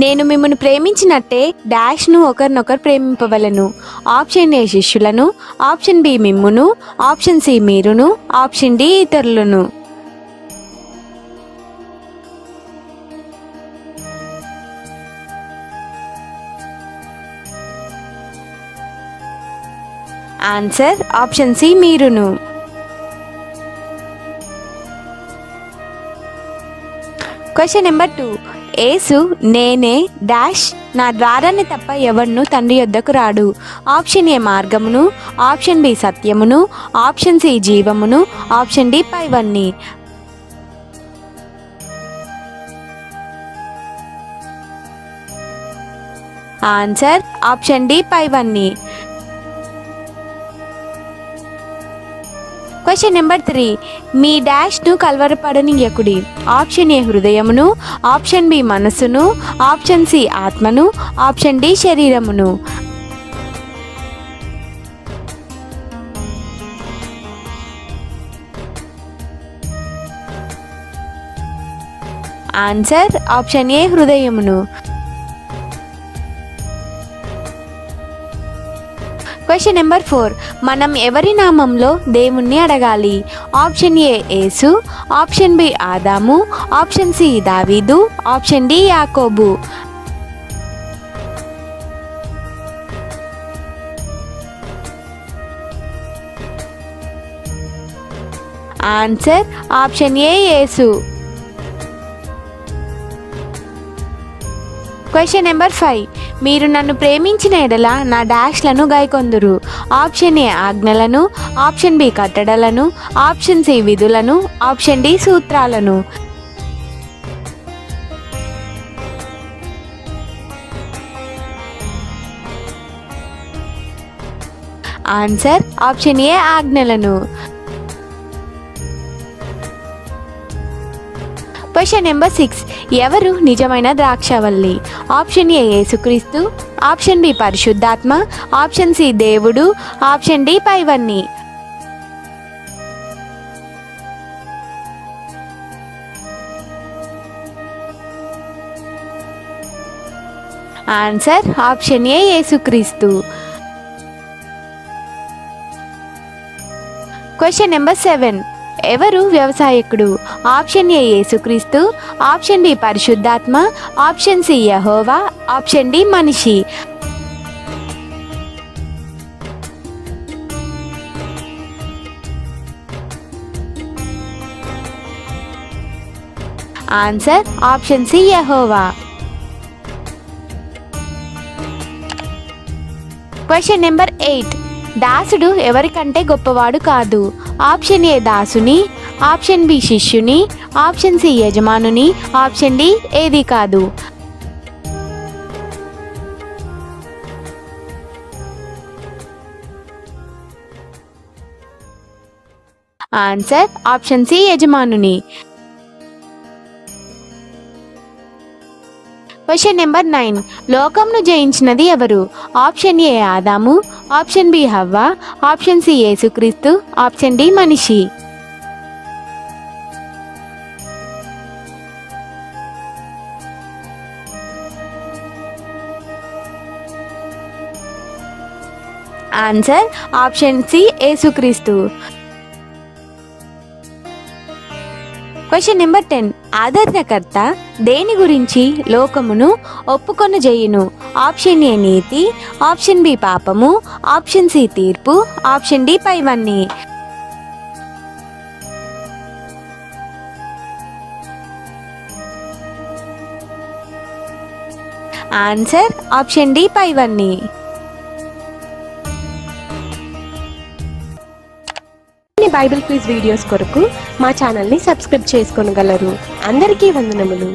నేను మిమ్మల్ని ప్రేమించినట్టే డాష్ను ఒకరినొకరు ప్రేమింపవలను. ఆప్షన్ ఏ శిష్యులను, ఆప్షన్ బి మిమ్మును, ఆప్షన్ సి మీరును, ఆప్షన్ డి ఇతరులను. ఆన్సర్ ఆప్షన్ సి మీరును. Question number 2. యేసు నేనే డాష్ నా ద్వారాన్ని తప్ప ఎవరిను తండ్రి యొద్దకు రాడు. ఆప్షన్ ఏ మార్గమును, ఆప్షన్ బి సత్యమును, ఆప్షన్ సి జీవమును, ఆప్షన్ డి పైవన్నీ. ఆన్సర్ ఆప్షన్ డి పైవన్నీ. Question number 3. మీ డాష్ను కలవరపడనీయకుడి. ఆప్షన్ ఏ హృదయమును, ఆప్షన్ బి మనసును, ఆప్షన్ సి ఆత్మను, ఆప్షన్ డి శరీరమును. ఆన్సర్ ఆప్షన్ ఏ హృదయమును. Question number 4. మనం ఎవరి నామంలో దేవుణ్ణి అడగాలి. ఆప్షన్ ఏ యేసు, ఆప్షన్ బి ఆదాము, ఆప్షన్ సి దావీదు, ఆప్షన్ డి యాకోబు. ఆన్సర్ ఆప్షన్ ఏ యేసు. Question number 5. మీరు నన్ను ప్రేమించిన ఎడల నా డాష్లను గైకొందురు. ఆప్షన్ ఏ ఆజ్ఞలను, ఆప్షన్ బి కట్టడలను, ఆప్షన్ సి విధులను, ఆప్షన్ డి సూత్రాలను. ఆన్సర్ ఆప్షన్ ఏ ఆజ్ఞలను. Question number 6. ఎవరు నిజమైన ద్రాక్షవల్లి. ఆప్షన్ ఏ యేసుక్రీస్తు, ఆప్షన్ బి పరిశుద్ధాత్మ, ఆప్షన్ సి దేవుడు, ఆప్షన్ డి పైవన్నీ. ఆన్సర్ ఆప్షన్ ఏ యేసుక్రీస్తు. Question number 7. ఎవరు వ్యవసాయకుడు. ఆప్షన్ ఏ యేసుక్రీస్తు, ఆప్షన్ బి పరిశుద్ధాత్మ, ఆప్షన్ సి యెహోవా, ఆప్షన్ డి మనిషి. ఆన్సర్ ఆప్షన్ సి యెహోవా. Question number 8. దాసుడు ఎవరికంటే గొప్పవాడు కాదు. ఆప్షన్ ఏ దాసుని, ఆప్షన్ బి శిష్యుని, ఆప్షన్ సి యజమానుని, ఆప్షన్ డి ఏది కాదు. ఆన్సర్ ఆప్షన్ సి యజమానుని. Question number 9. లోకంను జయించినది ఎవరు. ఆప్షన్ ఏ ఆదాము, ఆప్షన్ బి హవ్వ, ఆప్షన్ సి యేసుక్రీస్తు, ఆప్షన్ డి మనిషి. ఆన్సర్ ఆప్షన్ సి యేసుక్రీస్తు. Question number 10. ఆదరణకర్త దేని గురించి లోకమును ఒప్పుకొన చేయును. Option A NITI, option B పాపము, ఆప్షన్ సి తీర్పు, ఆప్షన్ డి పైవన్నీ. ఆన్సర్ ఆప్షన్ డి పైవన్నీ. బైబిల్ క్విజ్ వీడియోస్ కొరకు మా ఛానల్ని సబ్స్క్రైబ్ చేసుకోగలరు. అందరికీ వందనములు.